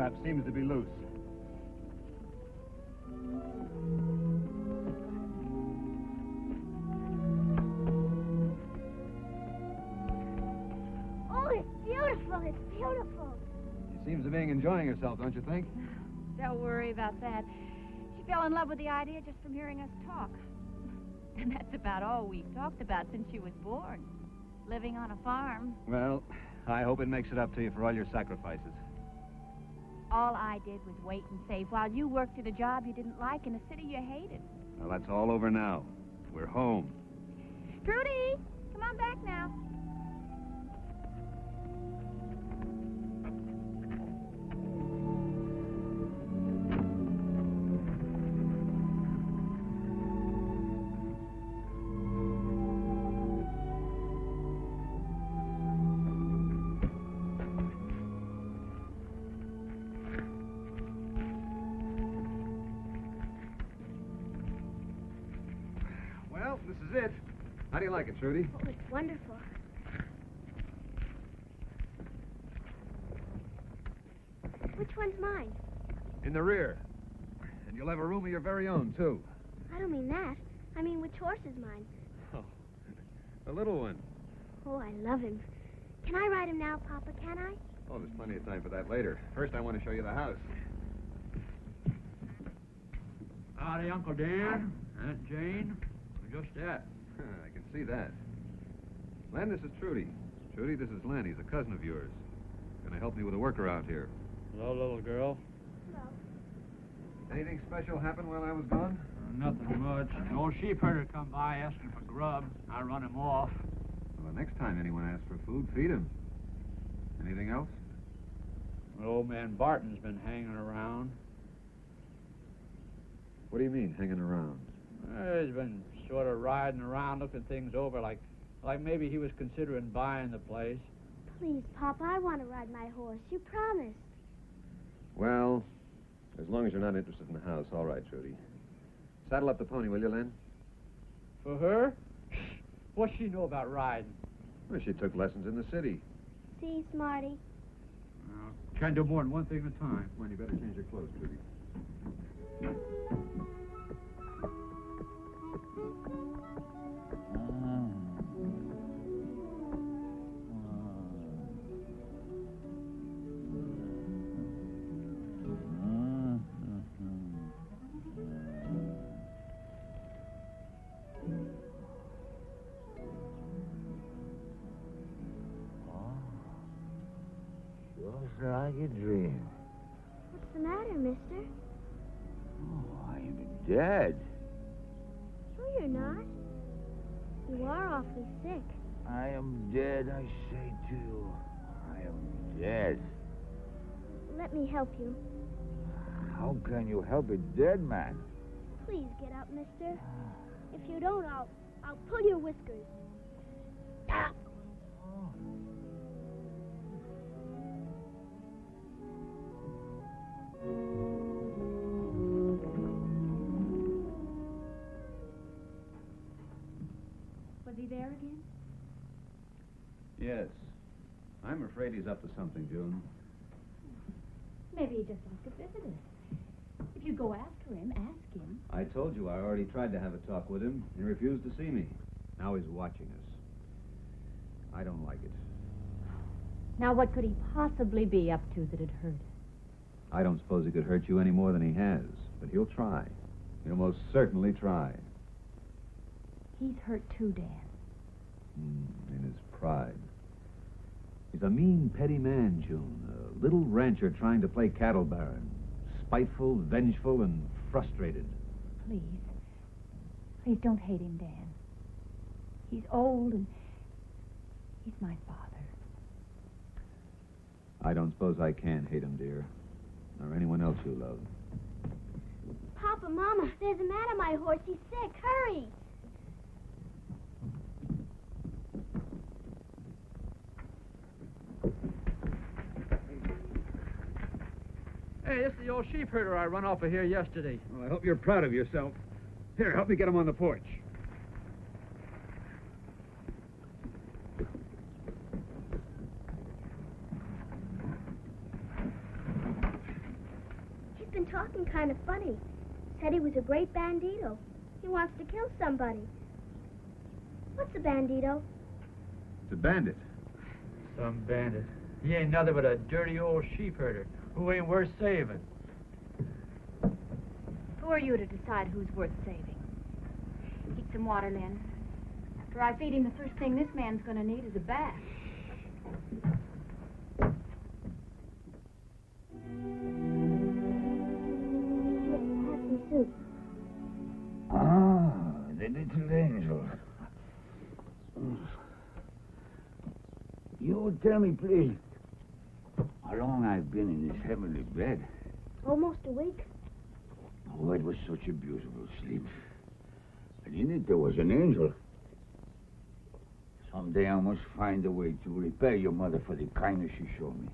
trap seems to be loose. Oh, it's beautiful. It's beautiful. She seems to be enjoying herself, don't you think? Don't worry about that. She fell in love with the idea just from hearing us talk. And that's about all we've talked about since she was born. Living on a farm. Well, I hope it makes it up to you for all your sacrifices. All I did was wait and save while you worked at a job you didn't like in a city you hated. Well, that's all over now. We're home. Trudy, come on back now. Well, this is it. How do you like it, Trudy? Oh, it's wonderful. Which one's mine? In the rear. And you'll have a room of your very own, too. I don't mean that. I mean, which horse is mine? Oh, the little one. Oh, I love him. Can I ride him now, Papa? Can I? Oh, there's plenty of time for that later. First, I want to show you the house. Howdy, Uncle Dan, Aunt Jane. Just that. I can see that. Len, this is Trudy. Trudy, this is Len. He's a cousin of yours. Gonna help me with the work around here. Hello, little girl. Hello. Anything special happen while I was gone? Nothing much. An old sheep herder come by asking for grub. I run him off. Well, the next time anyone asks for food, feed him. Anything else? The old man Barton's been hanging around. What do you mean, hanging around? He's been sort of riding around, looking things over, like maybe he was considering buying the place. Please, Papa, I want to ride my horse. You promised. Well, as long as you're not interested in the house, all right, Trudy. Saddle up the pony, will you, Len? For her? What's she know about riding? Well, she took lessons in the city. See, Smarty? Can't do more than one thing at a time. Come on, you better change your clothes, Trudy. Just like a dream. What's the matter, mister? Oh, I'm dead. Sure you're not. You are awfully sick. I am dead, I say to you. I am dead. Let me help you. How can you help a dead man? Please get up, mister. If you don't, I'll pull your whiskers. Ah! Was he there again? Yes. I'm afraid he's up to something, June. Maybe he just wants to visit us. If you go after him, ask him. I told you I already tried to have a talk with him. He refused to see me. Now he's watching us. I don't like it. Now, what could he possibly be up to that'd hurt us? I don't suppose he could hurt you any more than he has, but he'll try. He'll most certainly try. He's hurt too, Dan. In his pride. He's a mean, petty man, June. A little rancher trying to play cattle baron. Spiteful, vengeful, and frustrated. Please. Please don't hate him, Dan. He's old and he's my father. I don't suppose I can hate him, dear. Or anyone else you love. Papa, Mama, there's a man on my horse. He's sick. Hurry! Hey, this is the old sheep herder I run off of here yesterday. Well, I hope you're proud of yourself. Here, help me get him on the porch. been talking kind of funny. Said he was a great bandito. He wants to kill somebody. What's a bandito? It's a bandit. Some bandit. He ain't nothing but a dirty old sheep herder who ain't worth saving. Who are you to decide who's worth saving? Eat some water, Lynn. After I feed him, the first thing this man's going to need is a bath. Have some soup. Ah, the little angel. You tell me, please, how long I've been in this heavenly bed? Almost a week. Oh, it was such a beautiful sleep. And in it there was an angel. Someday I must find a way to repay your mother for the kindness she showed me.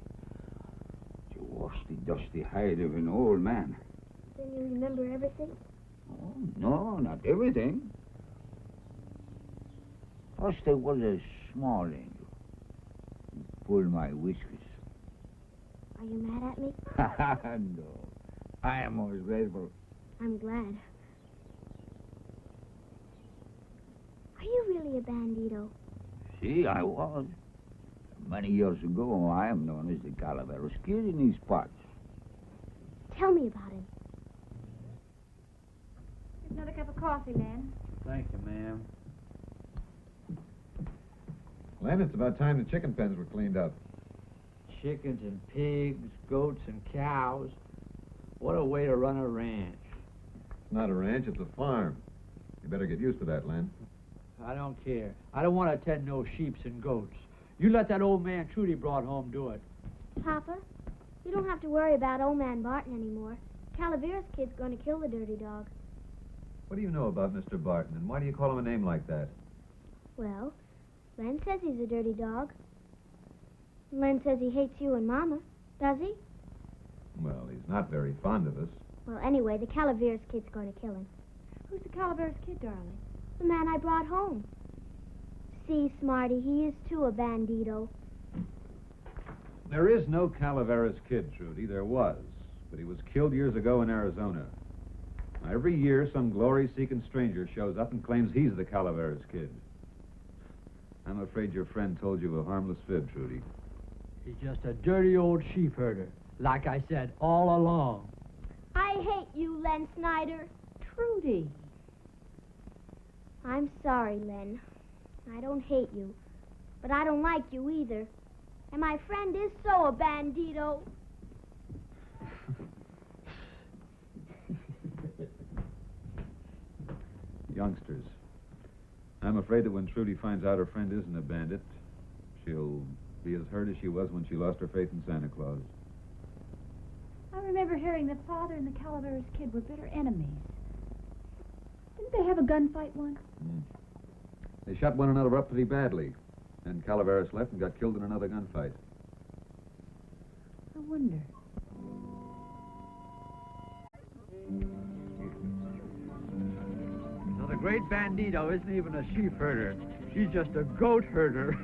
To wash the dusty hide of an old man. Then you remember everything? Oh, no, not everything. First there was a small angel. He pulled my whiskers. Are you mad at me? No, I am most grateful. I'm glad. Are you really a bandito? See, I was. Many years ago, I am known as the Calaveras Kid in these parts. Tell me about him. Here's another cup of coffee, Lynn. Thank you, ma'am. Len, it's about time the chicken pens were cleaned up. Chickens and pigs, goats and cows. What a way to run a ranch. It's not a ranch, it's a farm. You better get used to that, Len. I don't care. I don't want to tend no sheeps and goats. You let that old man Trudy brought home do it. Papa, you don't have to worry about old man Barton anymore. Calaveras kid's going to kill the dirty dog. What do you know about Mr. Barton, and why do you call him a name like that? Well, Len says he's a dirty dog. Len says he hates you and Mama. Does he? Well, he's not very fond of us. Well, anyway, the Calaveras kid's going to kill him. Who's the Calaveras kid, darling? The man I brought home. See, Smarty, he is too a bandito. There is no Calaveras kid, Trudy. There was. But he was killed years ago in Arizona. Now, every year, some glory-seeking stranger shows up and claims he's the Calaveras kid. I'm afraid your friend told you a harmless fib, Trudy. He's just a dirty old sheep herder, like I said all along. I hate you, Len Snyder. Trudy. I'm sorry, Len. I don't hate you, but I don't like you either. And my friend is so a bandito. Youngsters, I'm afraid that when Trudy finds out her friend isn't a bandit, she'll be as hurt as she was when she lost her faith in Santa Claus. I remember hearing that Father and the Calaveras kid were bitter enemies. Didn't they have a gunfight once? They shot one another up pretty badly, and Calaveras left and got killed in another gunfight. I wonder. So the great bandito isn't even a sheep herder. He's just a goat herder.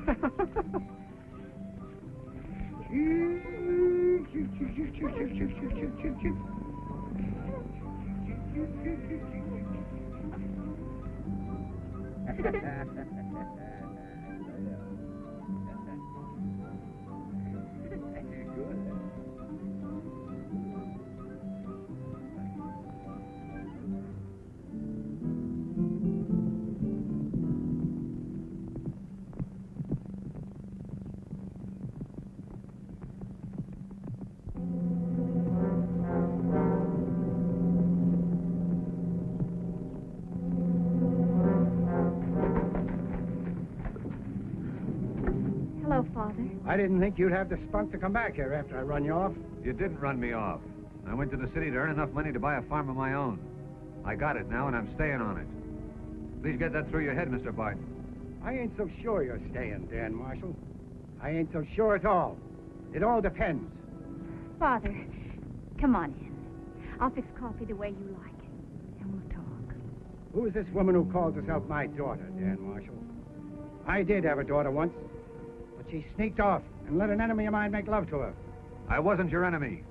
Hello, Father. I didn't think you'd have the spunk to come back here after I run you off. You didn't run me off. I went to the city to earn enough money to buy a farm of my own. I got it now, and I'm staying on it. Please get that through your head, Mr. Barton. I ain't so sure you're staying, Dan Marshall. I ain't so sure at all. It all depends. Father, come on in. I'll fix coffee the way you like it, and we'll talk. Who's this woman who calls herself my daughter, Dan Marshall? I did have a daughter once, but she sneaked off and let an enemy of mine make love to her. I wasn't your enemy.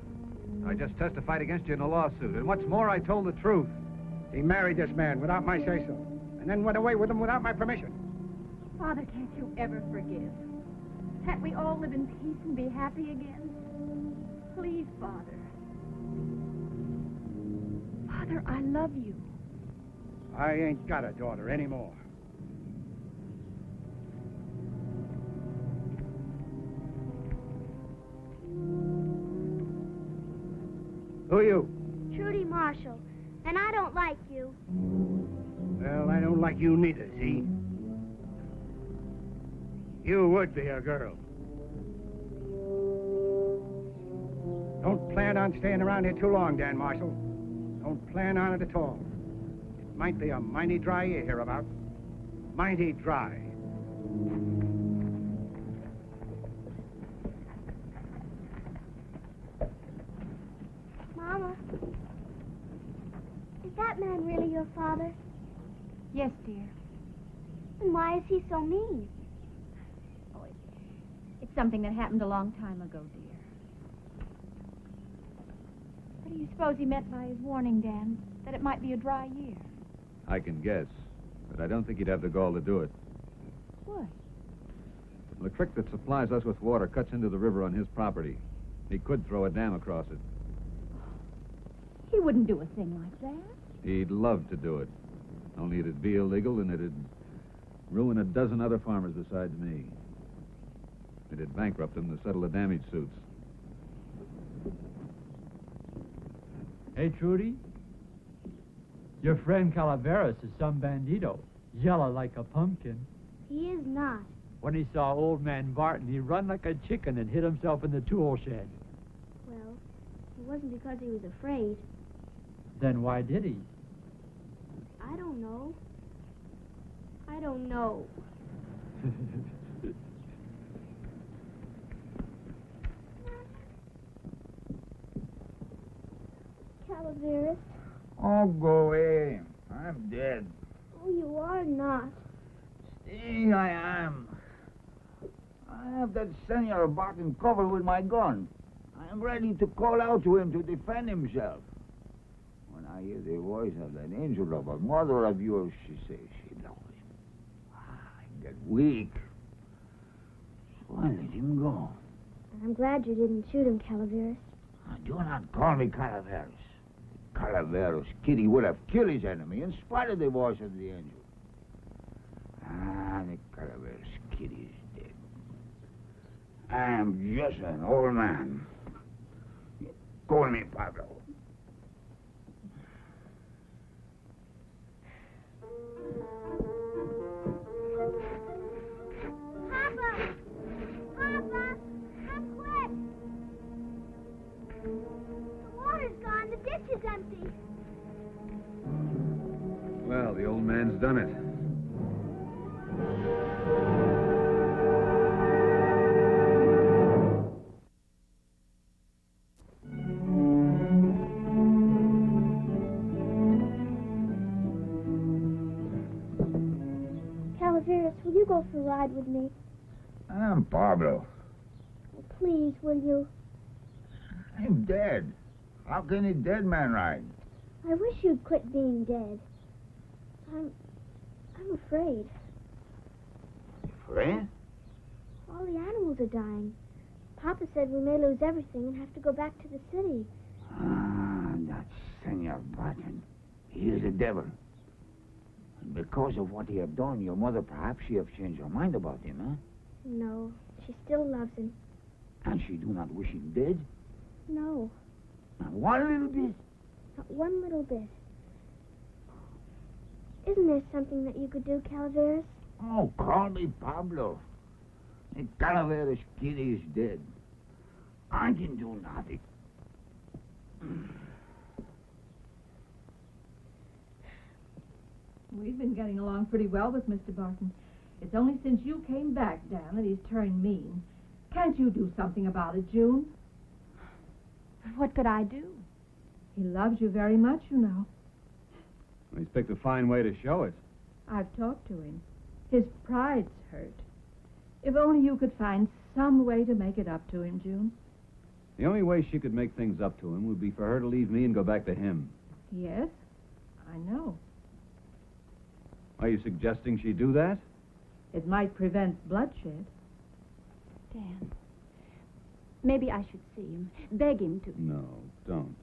I just testified against you in a lawsuit. And what's more, I told the truth. He married this man without my say-so, and then went away with him without my permission. Father, can't you ever forgive? Can't we all live in peace and be happy again? Please, Father. Father, I love you. I ain't got a daughter anymore. Who are you? Trudy Marshall. And I don't like you. Well, I don't like you neither, see? You would be a girl. Don't plan on staying around here too long, Dan Marshall. Don't plan on it at all. It might be a mighty dry year hereabout. Mighty dry. Mama, is that man really your father? Yes, dear. And why is he so mean? Oh, it's something that happened a long time ago, dear. What do you suppose he meant by his warning, Dan? That it might be a dry year? I can guess, but I don't think he'd have the gall to do it. What? The creek that supplies us with water cuts into the river on his property. He could throw a dam across it. He wouldn't do a thing like that. He'd love to do it. Only it'd be illegal and it'd ruin a dozen other farmers besides me. It'd bankrupt them to settle the damage suits. Hey, Trudy. Your friend Calaveras is some bandito. Yellow like a pumpkin. He is not. When he saw old man Barton, he run like a chicken and hid himself in the tool shed. Well, it wasn't because he was afraid. Then why did he? I don't know. I don't know. Calaveras? Oh, go away. I'm dead. Oh, you are not. See, I am. I have that Senor Barton covered with my gun. I am ready to call out to him to defend himself. When I hear the voice of that angel of a mother of yours, she says she loves him. I get weak. So I let him go. I'm glad you didn't shoot him, Calaveras. Now, do not call me Calaveras. Calaveras Kitty would have killed his enemy in spite of the voice of the angel. The Calaveras Kitty is dead. I am just an old man. Call me Pablo. Papa! Papa! Come quick! The water's gone. The ditch is empty. Well, the old man's done it. Calaveras, will you go for a ride with me? I'm Pablo. Oh, please, will you? I'm dead. How can a dead man ride? I wish you'd quit being dead. I'm afraid. Afraid? All the animals are dying. Papa said we may lose everything and have to go back to the city. That Senor Barton. He is a devil. And because of what he have done, your mother, perhaps she have changed her mind about him, huh? No, she still loves him. And she do not wish him dead? No, Not one little bit? not one little bit. Isn't there something that you could do, Calaveras? Oh, call me Pablo. The Calaveras Kitty is dead. I can do nothing. We've been getting along pretty well with Mr. Barton. It's only since you came back, Dan, that he's turned mean. Can't you do something about it, June? What could I do? He loves you very much, you know. He's picked a fine way to show it. I've talked to him. His pride's hurt. If only you could find some way to make it up to him, June. The only way she could make things up to him would be for her to leave me and go back to him. Yes, I know. Are you suggesting she do that? It might prevent bloodshed. Dan, maybe I should see him. Beg him to. No, don't.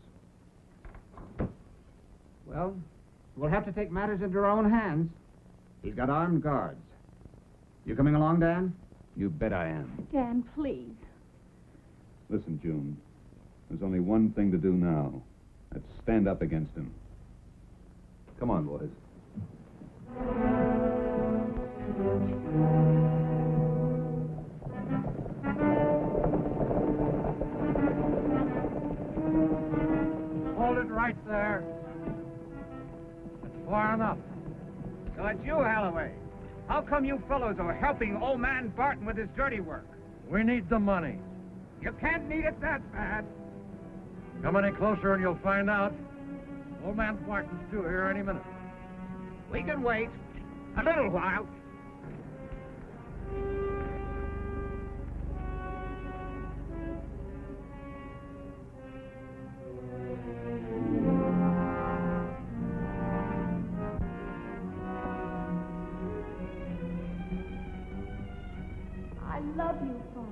Well, we'll have to take matters into our own hands. He's got armed guards. You coming along, Dan? You bet I am. Dan, please. Listen, June. There's only one thing to do now. That's stand up against him. Come on, boys. Hold it right there. That's far enough. So it's you, Holloway. How come you fellows are helping old man Barton with his dirty work? We need the money. You can't need it that bad. Come any closer and you'll find out. Old man Barton's due here any minute. We can wait a little while. I love you, Father.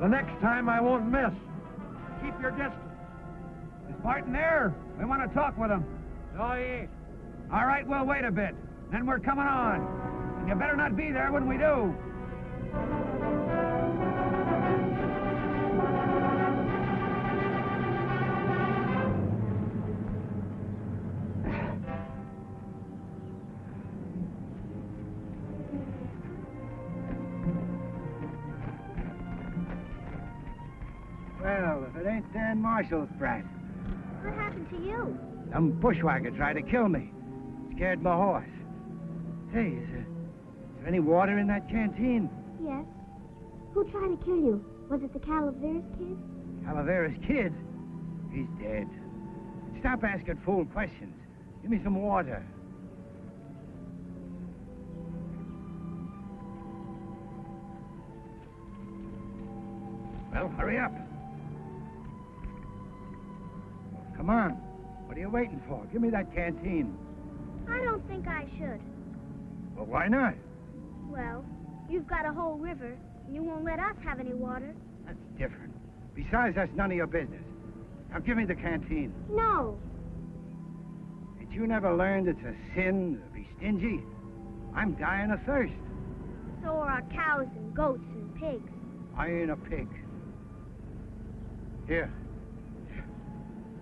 The next time I won't miss. Keep your distance. Is Barton there? We want to talk with him. No, he ain't. All right, we'll wait a bit. Then we're coming on. And you better not be there when we do. Well, if it ain't Dan Marshall's Brat. What happened to you? Some bushwhacker tried to kill me. Scared my horse. Hey, is there any water in that canteen? Yes. Who tried to kill you? Was it the Calaveras kid? Calavera's kid? He's dead. Stop asking fool questions. Give me some water. Well, hurry up. Come on. What are you waiting for? Give me that canteen. I don't think I should. Well, why not? Well, you've got a whole river, and you won't let us have any water. That's different. Besides, that's none of your business. Now give me the canteen. No. Did you never learn it's a sin to be stingy? I'm dying of thirst. So are our cows and goats and pigs. I ain't a pig. Here.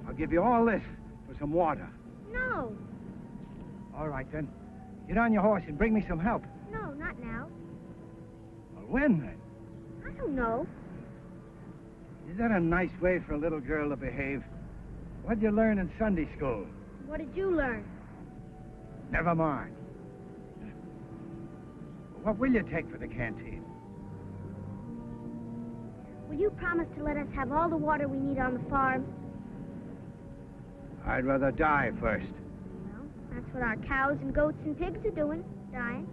I'll give you all this for some water. No. All right, then. Get on your horse and bring me some help. No, not now. Well, when, then? I don't know. Is that a nice way for a little girl to behave? What'd you learn in Sunday school? What did you learn? Never mind. What will you take for the canteen? Will you promise to let us have all the water we need on the farm? I'd rather die first. Well, that's what our cows and goats and pigs are doing, dying.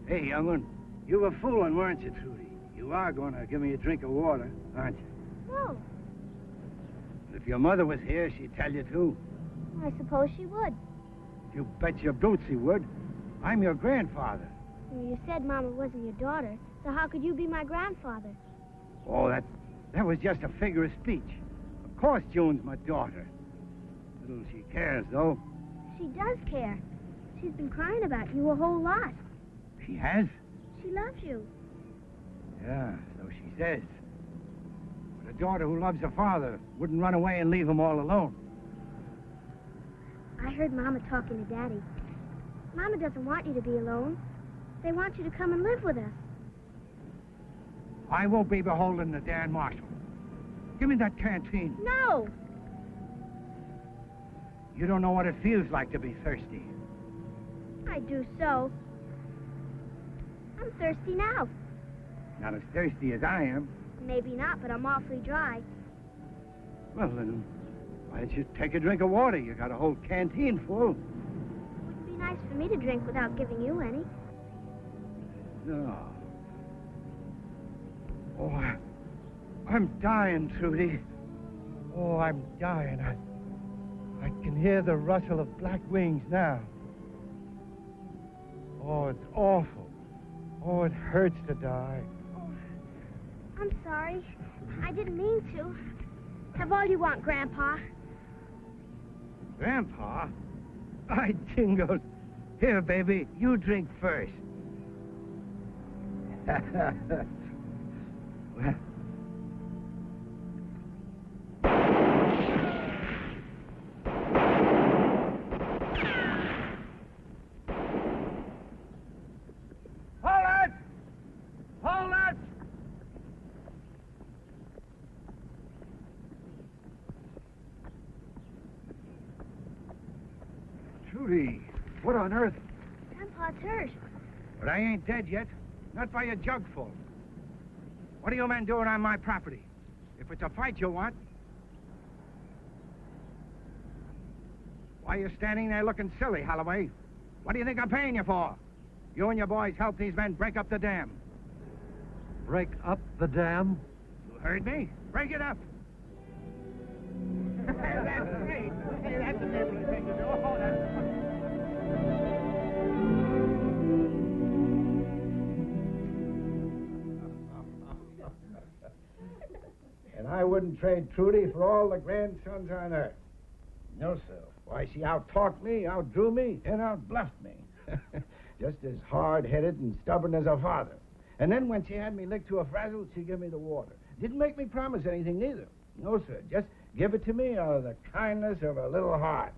Hey, young one, you were fooling, weren't you, Trudy? You are going to give me a drink of water, aren't you? No, If your mother was here, she'd tell you, too. I suppose she would. You bet your boots she would. I'm your grandfather. Well, you said Mama wasn't your daughter, so how could you be my grandfather? Oh, that was just a figure of speech. Of course June's my daughter. Little she cares, though. She does care. She's been crying about you a whole lot. She has? She loves you. Yeah, so she says. But a daughter who loves her father wouldn't run away and leave him all alone. I heard Mama talking to Daddy. Mama doesn't want you to be alone. They want you to come and live with us. I won't be beholden to Dan Marshall. Give me that canteen. No! You don't know what it feels like to be thirsty. I do so. I'm thirsty now. Not as thirsty as I am. Maybe not, but I'm awfully dry. Well, then, why don't you take a drink of water? You got a whole canteen full. Wouldn't be nice for me to drink without giving you any. No. Oh, I'm dying, Trudy. Oh, I'm dying. I can hear the rustle of black wings now. Oh, it's awful. Oh, it hurts to die. Oh, I'm sorry. I didn't mean to. Have all you want, Grandpa. Grandpa? By jingoes. Here, baby, you drink first. Well. Trudy, what on earth? Grandpa's hurt. But I ain't dead yet. Not by a jugful. What are you men doing on my property? If it's a fight you want. Why are you standing there looking silly, Holloway? What do you think I'm paying you for? You and your boys help these men break up the dam. Break up the dam? You heard me? Break it up. That's great. Hey, that's a neighborly thing to do. Oh, that's... And I wouldn't trade Trudy for all the grandsons on earth. No, sir. Why, she out-talked me, outdrew me, and out-bluffed me. Just as hard-headed and stubborn as her father. And then when she had me licked to a frazzle, she gave me the water. Didn't make me promise anything, neither. No, sir. Just give it to me out of the kindness of her little heart.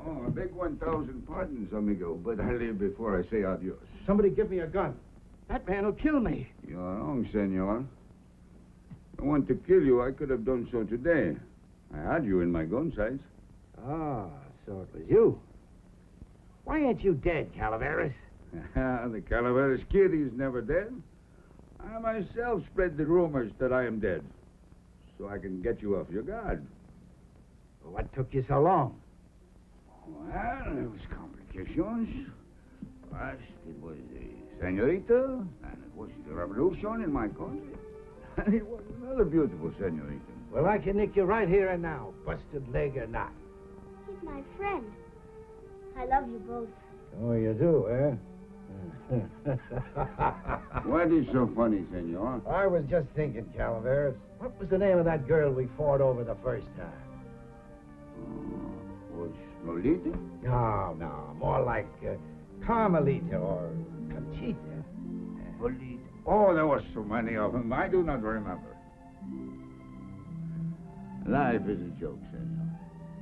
Oh, a big 1,000 pardons, amigo, but I'll leave before I say adios. Somebody give me a gun. That man will kill me. You're wrong, senor. I want to kill you. I could have done so today. I had you in my gun sights. Ah, so it was you. Why ain't you dead, Calaveras? The Calaveras kid is never dead. I myself spread the rumors that I am dead, so I can get you off your guard. What took you so long? Well, there was complications. First, it was the senorita, and it was the revolution in my country. And it was another beautiful senorita. Well, I can nick you right here and now, busted leg or not. He's my friend. I love you both. Oh, you do, eh? What is so funny, senor? I was just thinking, Calaveras. What was the name of that girl we fought over the first time? Was Lolita? No. More like Carmelita or Conchita. Lolita. Oh, there were so many of them. I do not remember. Life is a joke, senor.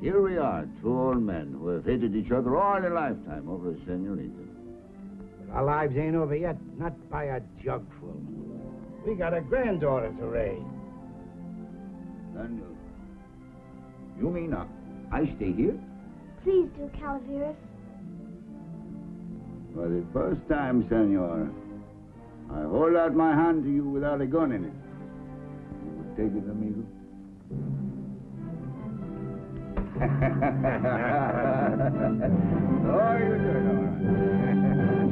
Here we are, two old men who have hated each other all their lifetime over a senorita. But our lives ain't over yet, not by a jugful. We got a granddaughter to raise. Then you mean I stay here? Please do, Calaveras. For the first time, senor, I hold out my hand to you without a gun in it. You would take it, amigo? Oh, you do it all right.